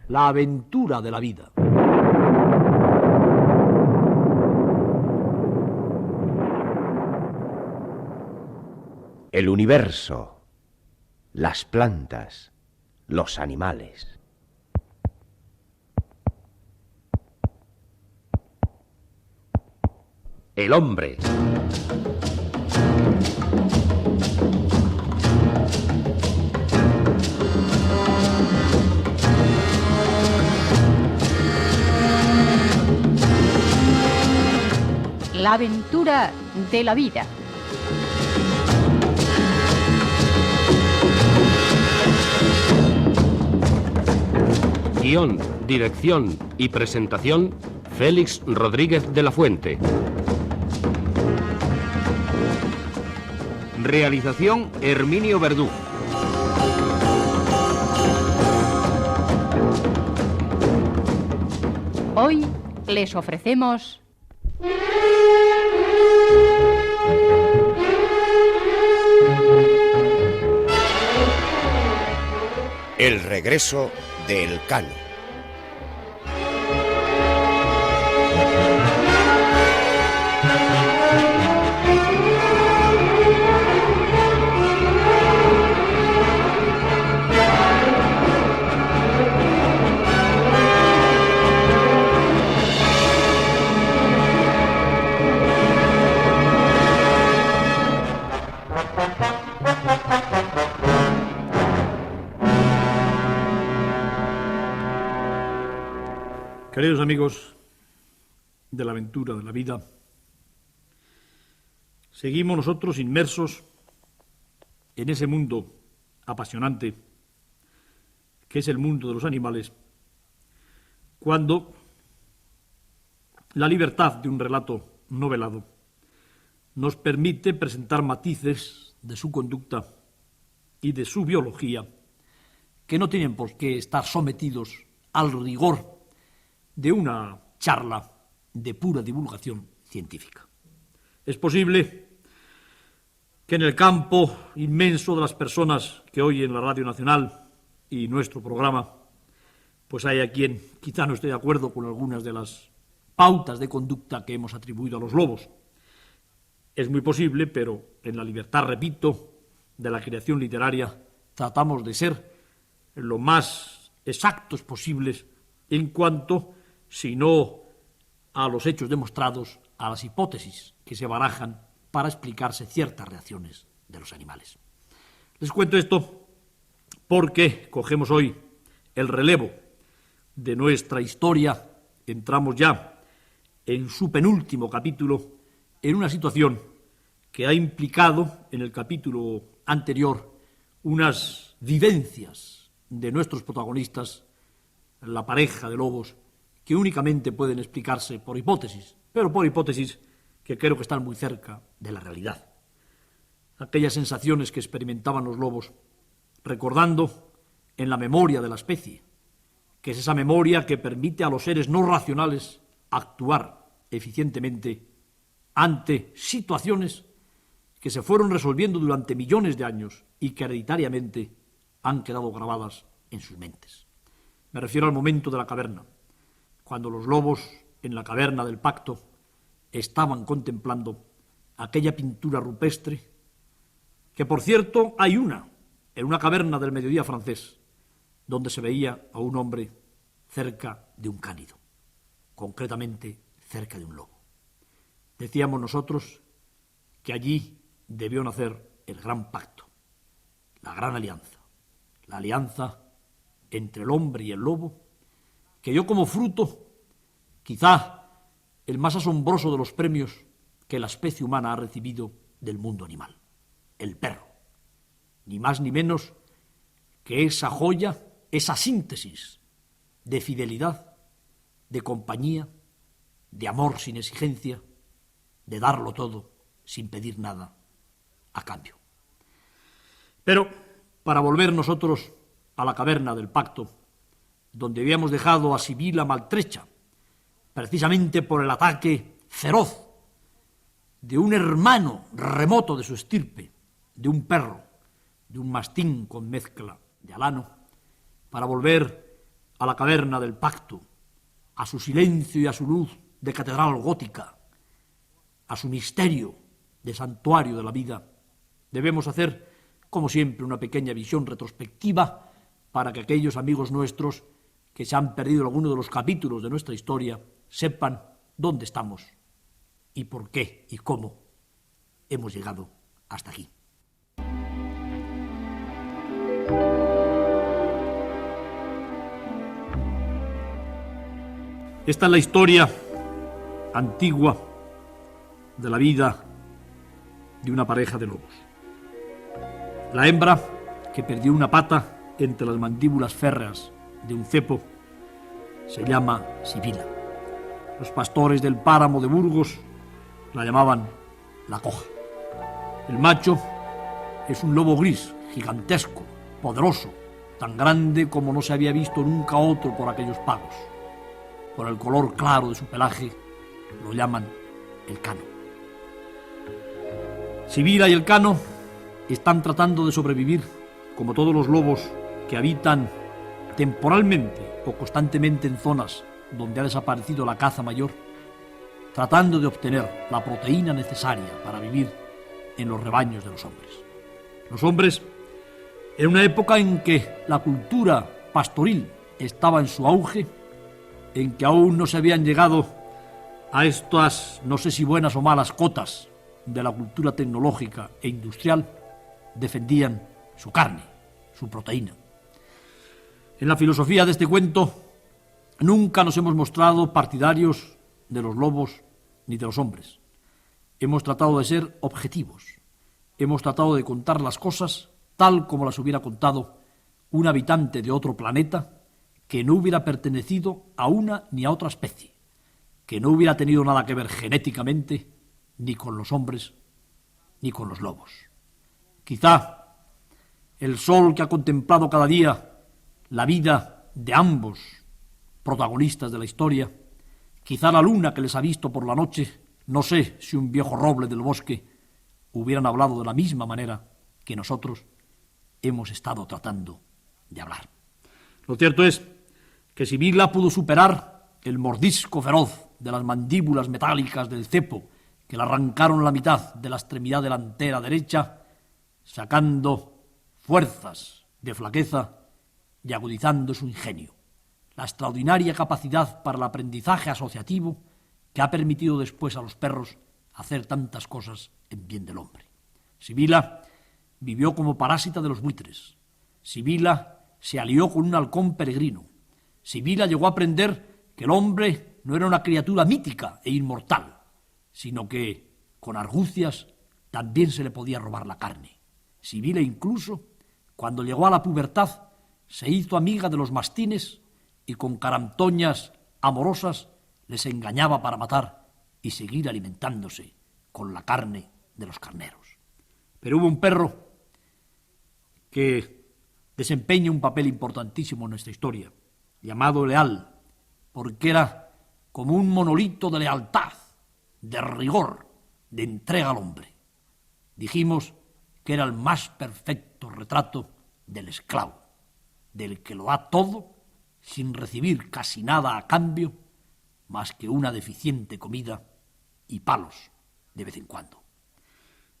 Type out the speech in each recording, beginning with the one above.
la aventura de la vida. El universo, las plantas, los animales. El hombre. La aventura de la vida. Guión, dirección y presentación, Félix Rodríguez de la Fuente. Realización, Herminio Verdú. Hoy les ofrecemos... El regreso de Elcano. Queridos amigos de la aventura de la vida, seguimos nosotros inmersos en ese mundo apasionante que es el mundo de los animales, cuando la libertad de un relato novelado nos permite presentar matices de su conducta y de su biología que no tienen por qué estar sometidos al rigor de una charla de pura divulgación científica. Es posible que en el campo inmenso de las personas que oyen la Radio Nacional y nuestro programa, pues haya quien quizá no esté de acuerdo con algunas de las pautas de conducta que hemos atribuido a los lobos. Es muy posible, pero en la libertad, repito, de la creación literaria, tratamos de ser lo más exactos posibles en cuanto, si no a los hechos demostrados, a las hipótesis que se barajan para explicarse ciertas reacciones de los animales. Les cuento esto porque cogemos hoy el relevo de nuestra historia, entramos ya en su penúltimo capítulo, en una situación que ha implicado en el capítulo anterior unas vivencias de nuestros protagonistas, la pareja de lobos, que únicamente pueden explicarse por hipótesis, pero por hipótesis que creo que están muy cerca de la realidad. Aquellas sensaciones que experimentaban los lobos, recordando en la memoria de la especie, que es esa memoria que permite a los seres no racionales actuar eficientemente ante situaciones que se fueron resolviendo durante millones de años y que hereditariamente han quedado grabadas en sus mentes. Me refiero al momento de la caverna, cuando los lobos en la caverna del Pacto estaban contemplando aquella pintura rupestre, que por cierto hay una, en una caverna del mediodía francés, donde se veía a un hombre cerca de un cánido, concretamente cerca de un lobo. Decíamos nosotros que allí debió nacer el gran pacto, la gran alianza, la alianza entre el hombre y el lobo, que dio como fruto quizá el más asombroso de los premios que la especie humana ha recibido del mundo animal, el perro, ni más ni menos que esa joya, esa síntesis de fidelidad, de compañía, de amor sin exigencia, de darlo todo sin pedir nada a cambio. Pero para volver nosotros a la caverna del Pacto, donde habíamos dejado a Sibila maltrecha, precisamente por el ataque feroz de un hermano remoto de su estirpe, de un perro, de un mastín con mezcla de alano, para volver a la caverna del pacto, a su silencio y a su luz de catedral gótica, a su misterio de santuario de la vida, debemos hacer, como siempre, una pequeña visión retrospectiva para que aquellos amigos nuestros que se han perdido alguno de los capítulos de nuestra historia sepan dónde estamos y por qué y cómo hemos llegado hasta aquí. Esta es la historia antigua de la vida de una pareja de lobos. La hembra, que perdió una pata entre las mandíbulas férreas de un cepo, se llama Sibila. Los pastores del páramo de Burgos la llamaban la coja. El macho es un lobo gris, gigantesco, poderoso, tan grande como no se había visto nunca otro por aquellos pagos. Por el color claro de su pelaje, lo llaman el cano. Sibila y el cano están tratando de sobrevivir, como todos los lobos que habitan temporalmente o constantemente en zonas donde ha desaparecido la caza mayor, tratando de obtener la proteína necesaria para vivir en los rebaños de los hombres. Los hombres, en una época en que la cultura pastoril estaba en su auge, en que aún no se habían llegado a estas, no sé si buenas o malas, cotas de la cultura tecnológica e industrial, defendían su carne, su proteína. En la filosofía de este cuento nunca nos hemos mostrado partidarios de los lobos ni de los hombres. Hemos tratado de ser objetivos. Hemos tratado de contar las cosas tal como las hubiera contado un habitante de otro planeta que no hubiera pertenecido a una ni a otra especie, que no hubiera tenido nada que ver genéticamente ni con los hombres ni con los lobos. Quizá el sol que ha contemplado cada día la vida de ambos protagonistas de la historia, quizá la luna que les ha visto por la noche, no sé si un viejo roble del bosque, hubieran hablado de la misma manera que nosotros hemos estado tratando de hablar. Lo cierto es que Sibila pudo superar el mordisco feroz de las mandíbulas metálicas del cepo que le arrancaron la mitad de la extremidad delantera derecha, sacando fuerzas de flaqueza y agudizando su ingenio, la extraordinaria capacidad para el aprendizaje asociativo que ha permitido después a los perros hacer tantas cosas en bien del hombre. Sibila vivió como parásita de los buitres. Sibila se alió con un halcón peregrino. Sibila llegó a aprender que el hombre no era una criatura mítica e inmortal, sino que con argucias también se le podía robar la carne. Sibila incluso, cuando llegó a la pubertad, se hizo amiga de los mastines y con carantoñas amorosas les engañaba para matar y seguir alimentándose con la carne de los carneros. Pero hubo un perro que desempeña un papel importantísimo en nuestra historia, llamado Leal, porque era como un monolito de lealtad, de rigor, de entrega al hombre. Dijimos que era el más perfecto retrato del esclavo, del que lo da todo sin recibir casi nada a cambio más que una deficiente comida y palos de vez en cuando.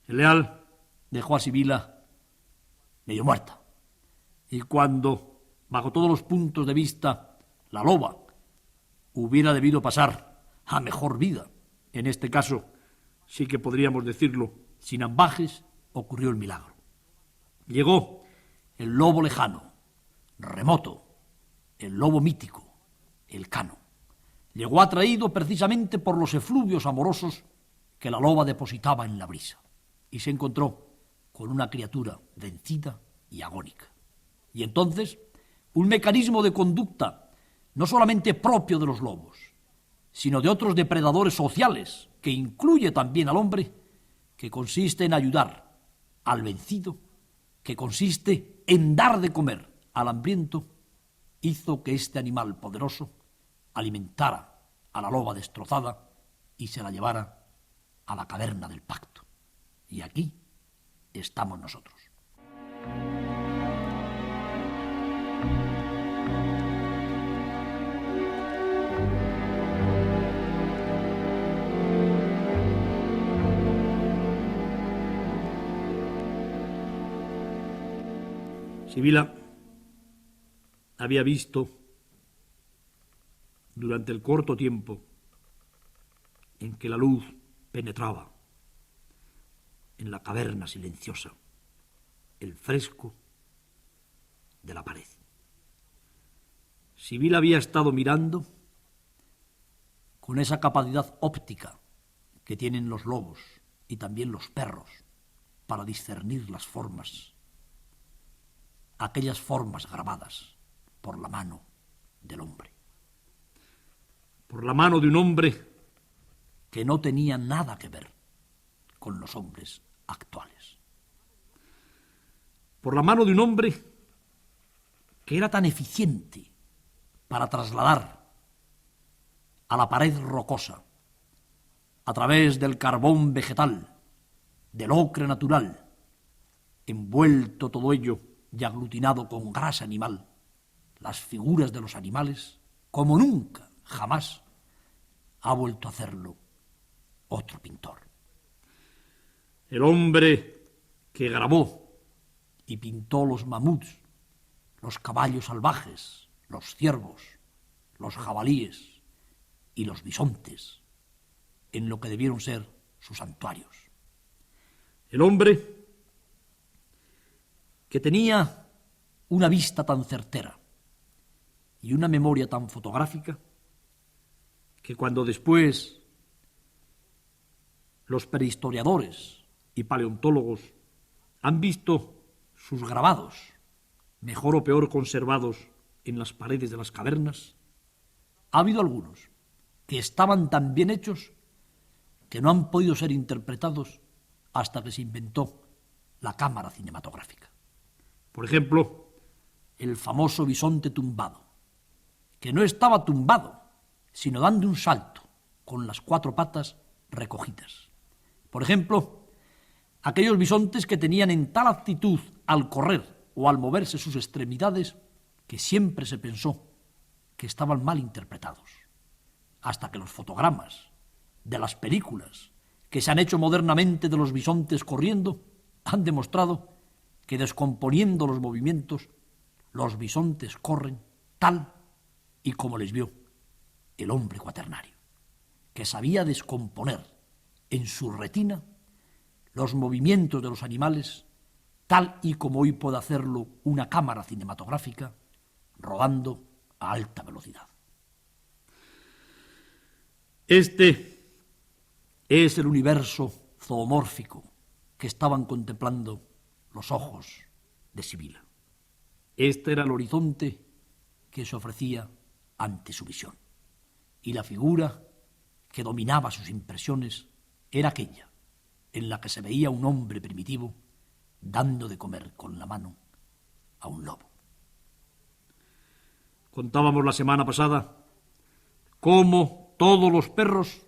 El Leal dejó a Sibila medio muerta, y cuando, bajo todos los puntos de vista, la loba hubiera debido pasar a mejor vida, en este caso sí que podríamos decirlo sin ambajes, ocurrió el milagro. Llegó el lobo lejano, remoto, el lobo mítico, el cano. Llegó atraído precisamente por los efluvios amorosos que la loba depositaba en la brisa, y se encontró con una criatura vencida y agónica. Y entonces, un mecanismo de conducta no solamente propio de los lobos, sino de otros depredadores sociales, que incluye también al hombre, que consiste en ayudar al vencido, que consiste en dar de comer al hambriento, hizo que este animal poderoso alimentara a la loba destrozada y se la llevara a la caverna del pacto. Y aquí estamos nosotros. Sibila había visto, durante el corto tiempo en que la luz penetraba en la caverna silenciosa, el fresco de la pared. Sibila había estado mirando con esa capacidad óptica que tienen los lobos y también los perros para discernir las formas, aquellas formas grabadas por la mano del hombre. Por la mano de un hombre que no tenía nada que ver con los hombres actuales. Por la mano de un hombre que era tan eficiente para trasladar a la pared rocosa, a través del carbón vegetal, del ocre natural, envuelto todo ello y aglutinado con grasa animal, las figuras de los animales, como nunca, jamás, ha vuelto a hacerlo otro pintor. El hombre que grabó y pintó los mamuts, los caballos salvajes, los ciervos, los jabalíes y los bisontes, en lo que debieron ser sus santuarios. El hombre que tenía una vista tan certera y una memoria tan fotográfica que cuando después los prehistoriadores y paleontólogos han visto sus grabados, mejor o peor conservados en las paredes de las cavernas, ha habido algunos que estaban tan bien hechos que no han podido ser interpretados hasta que se inventó la cámara cinematográfica. Por ejemplo, el famoso bisonte tumbado, que no estaba tumbado, sino dando un salto, con las 4 patas recogidas. Por ejemplo, aquellos bisontes que tenían en tal actitud al correr o al moverse sus extremidades que siempre se pensó que estaban mal interpretados, hasta que los fotogramas de las películas que se han hecho modernamente de los bisontes corriendo han demostrado que, descomponiendo los movimientos, los bisontes corren tal y como les vio el hombre cuaternario, que sabía descomponer en su retina los movimientos de los animales tal y como hoy puede hacerlo una cámara cinematográfica rodando a alta velocidad. Este es el universo zoomórfico que estaban contemplando los ojos de Sibila. Este era el horizonte que se ofrecía ante su visión. Y la figura que dominaba sus impresiones era aquella en la que se veía un hombre primitivo dando de comer con la mano a un lobo. Contábamos la semana pasada cómo todos los perros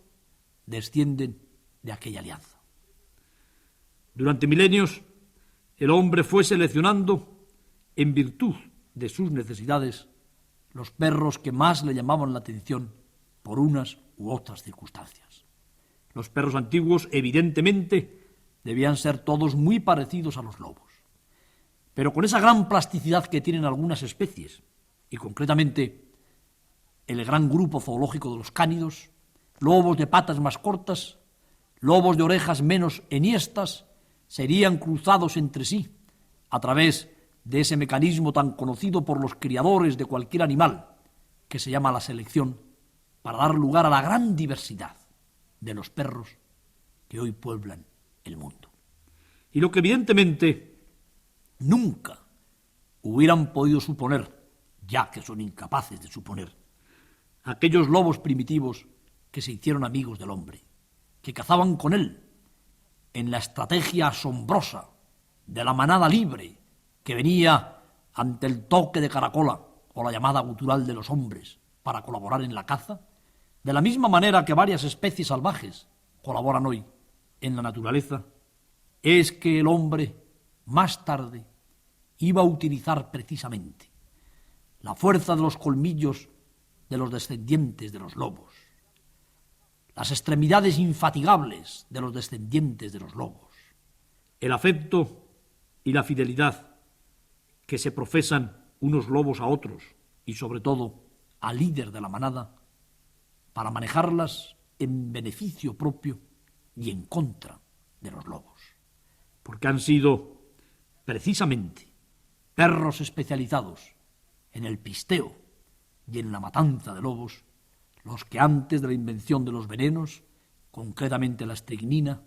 descienden de aquella alianza. Durante milenios, el hombre fue seleccionando, en virtud de sus necesidades, los perros que más le llamaban la atención por unas u otras circunstancias. Los perros antiguos, evidentemente, debían ser todos muy parecidos a los lobos. Pero con esa gran plasticidad que tienen algunas especies, y concretamente el gran grupo zoológico de los cánidos, lobos de patas más cortas, lobos de orejas menos enhiestas, serían cruzados entre sí a través de ese mecanismo tan conocido por los criadores de cualquier animal, que se llama la selección, para dar lugar a la gran diversidad de los perros que hoy pueblan el mundo. Y lo que evidentemente nunca hubieran podido suponer, ya que son incapaces de suponer, aquellos lobos primitivos que se hicieron amigos del hombre, que cazaban con él en la estrategia asombrosa de la manada libre que venía ante el toque de caracola o la llamada gutural de los hombres para colaborar en la caza, de la misma manera que varias especies salvajes colaboran hoy en la naturaleza, es que el hombre más tarde iba a utilizar precisamente la fuerza de los colmillos de los descendientes de los lobos, las extremidades infatigables de los descendientes de los lobos, el afecto y la fidelidad que se profesan unos lobos a otros y sobre todo al líder de la manada para manejarlas en beneficio propio y en contra de los lobos, porque han sido precisamente perros especializados en el pisteo y en la matanza de lobos los que antes de la invención de los venenos, concretamente la estricnina,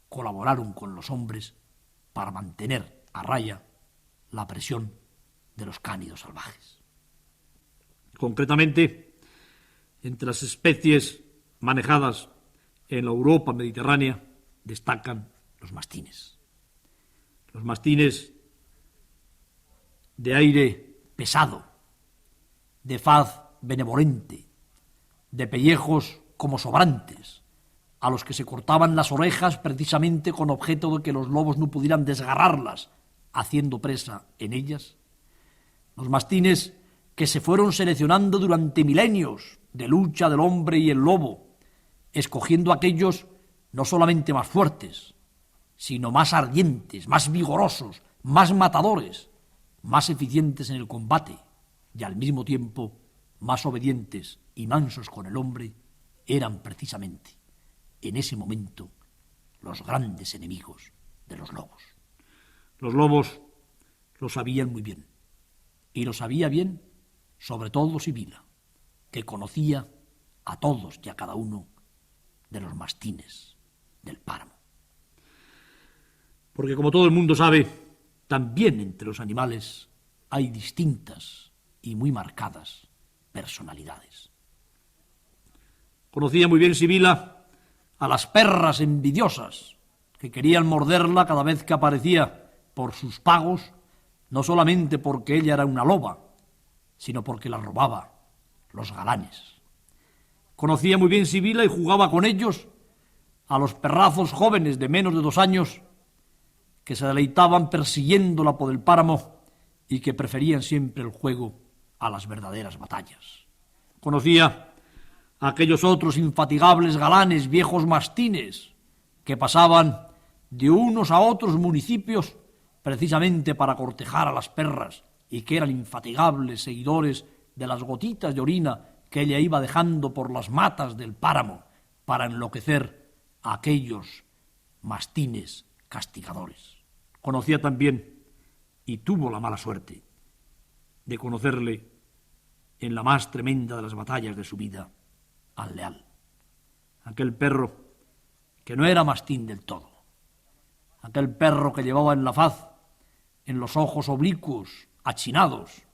colaboraron con los hombres para mantener a raya la presión de los cánidos salvajes. Concretamente, entre las especies manejadas en la Europa mediterránea destacan los mastines. Los mastines de aire pesado, de faz benevolente, de pellejos como sobrantes, a los que se cortaban las orejas precisamente con objeto de que los lobos no pudieran desgarrarlas, haciendo presa en ellas. Los mastines que se fueron seleccionando durante milenios de lucha del hombre y el lobo, escogiendo aquellos no solamente más fuertes, sino más ardientes, más vigorosos, más matadores, más eficientes en el combate y al mismo tiempo más obedientes y mansos con el hombre, eran precisamente en ese momento los grandes enemigos de los lobos. Los lobos lo sabían muy bien, y lo sabía bien sobre todo Sibila, que conocía a todos y a cada uno de los mastines del páramo. Porque como todo el mundo sabe, también entre los animales hay distintas y muy marcadas personalidades. Conocía muy bien Sibila a las perras envidiosas que querían morderla cada vez que aparecía por sus pagos, no solamente porque ella era una loba, sino porque la robaba los galanes. Conocía muy bien Sibila y jugaba con ellos a los perrazos jóvenes de menos de 2 años que se deleitaban persiguiéndola por el páramo y que preferían siempre el juego a las verdaderas batallas. Conocía a aquellos otros infatigables galanes, viejos mastines, que pasaban de unos a otros municipios precisamente para cortejar a las perras y que eran infatigables seguidores de las gotitas de orina que ella iba dejando por las matas del páramo para enloquecer a aquellos mastines castigadores. Conocía también, y tuvo la mala suerte, de conocerle en la más tremenda de las batallas de su vida, al leal, aquel perro que no era mastín del todo, aquel perro que llevaba en la faz, en los ojos oblicuos, achinados,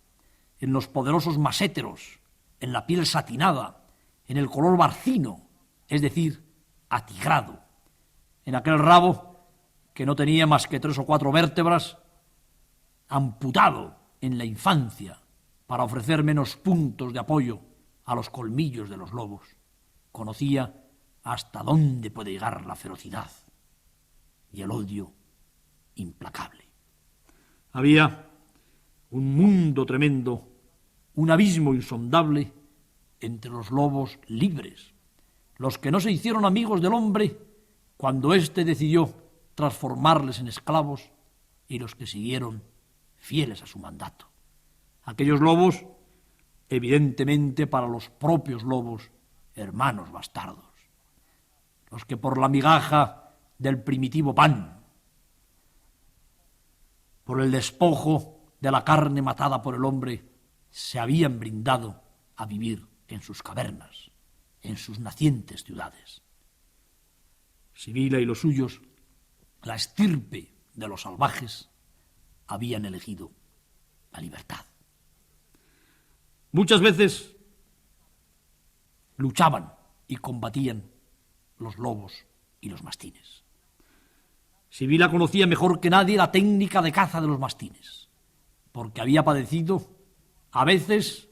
en los poderosos maséteros, en la piel satinada, en el color barcino, es decir, atigrado, en aquel rabo que no tenía más que 3 o 4 vértebras, amputado en la infancia para ofrecer menos puntos de apoyo a los colmillos de los lobos. Conocía hasta dónde puede llegar la ferocidad y el odio implacable. Había un mundo tremendo, un abismo insondable entre los lobos libres, los que no se hicieron amigos del hombre cuando éste decidió transformarles en esclavos, y los que siguieron fieles a su mandato. Aquellos lobos, evidentemente para los propios lobos, hermanos bastardos, los que por la migaja del primitivo pan, por el despojo de la carne matada por el hombre, se habían brindado a vivir en sus cavernas, en sus nacientes ciudades. Sibila y los suyos, la estirpe de los salvajes, habían elegido la libertad. Muchas veces luchaban y combatían los lobos y los mastines. Sibila conocía mejor que nadie la técnica de caza de los mastines, porque había padecido a veces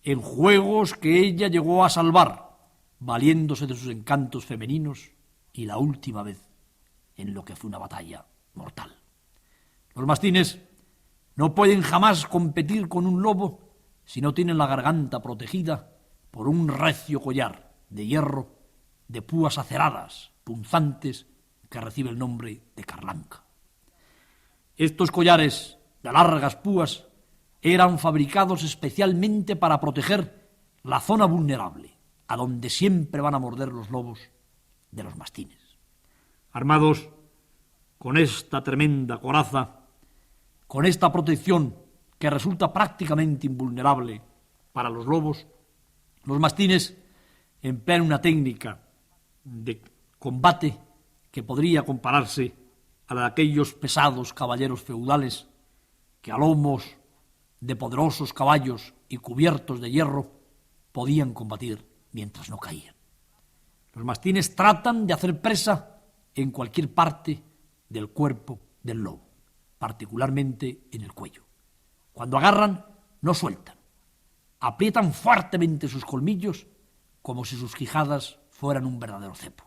en juegos que ella llegó a salvar, valiéndose de sus encantos femeninos, y la última vez en lo que fue una batalla mortal. Los mastines no pueden jamás competir con un lobo si no tienen la garganta protegida por un recio collar de hierro de púas aceradas, punzantes, que recibe el nombre de carlanca. Estos collares de largas púas eran fabricados especialmente para proteger la zona vulnerable, a donde siempre van a morder los lobos de los mastines. Armados con esta tremenda coraza, con esta protección que resulta prácticamente invulnerable para los lobos, los mastines emplean una técnica de combate que podría compararse a la de aquellos pesados caballeros feudales que a lomos de poderosos caballos y cubiertos de hierro podían combatir mientras no caían. Los mastines tratan de hacer presa en cualquier parte del cuerpo del lobo, particularmente en el cuello. Cuando agarran, no sueltan. Aprietan fuertemente sus colmillos como si sus quijadas fueran un verdadero cepo.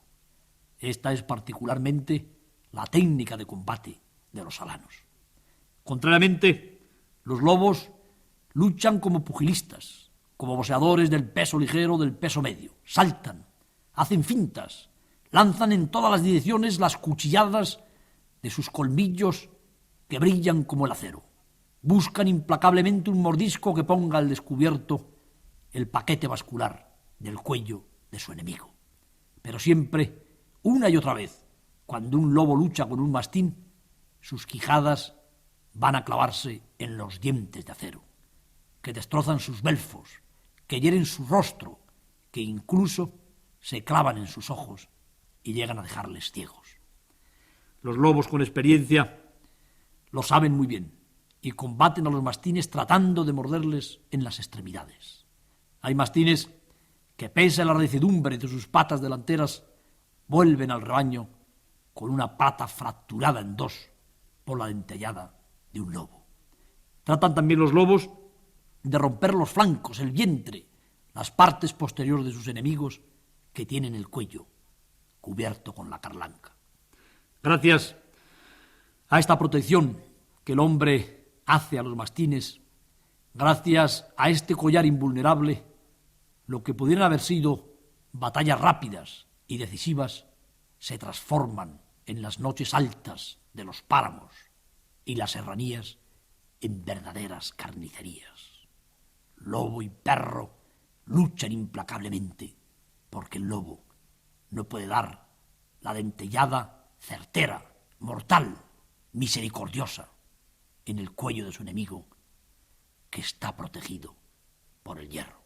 Esta es particularmente la técnica de combate de los alanos. Contrariamente, los lobos luchan como pugilistas, como boxeadores del peso ligero, del peso medio. Saltan, hacen fintas, lanzan en todas las direcciones las cuchilladas de sus colmillos que brillan como el acero. Buscan implacablemente un mordisco que ponga al descubierto el paquete vascular del cuello de su enemigo. Pero siempre, una y otra vez, cuando un lobo lucha con un mastín, sus quijadas van a clavarse en los dientes de acero, que destrozan sus belfos, que hieren su rostro, que incluso se clavan en sus ojos y llegan a dejarles ciegos. Los lobos con experiencia lo saben muy bien y combaten a los mastines tratando de morderles en las extremidades. Hay mastines que, pese a la recidumbre de sus patas delanteras, vuelven al rebaño con una pata fracturada en dos por la dentellada de un lobo. Tratan también los lobos de romper los flancos, el vientre, las partes posteriores de sus enemigos que tienen el cuello cubierto con la carlanca. Gracias a esta protección que el hombre hace a los mastines, gracias a este collar invulnerable, lo que pudieran haber sido batallas rápidas y decisivas se transforman en las noches altas de los páramos y las serranías en verdaderas carnicerías. Lobo y perro luchan implacablemente porque el lobo no puede dar la dentellada certera, mortal, misericordiosa en el cuello de su enemigo que está protegido por el hierro.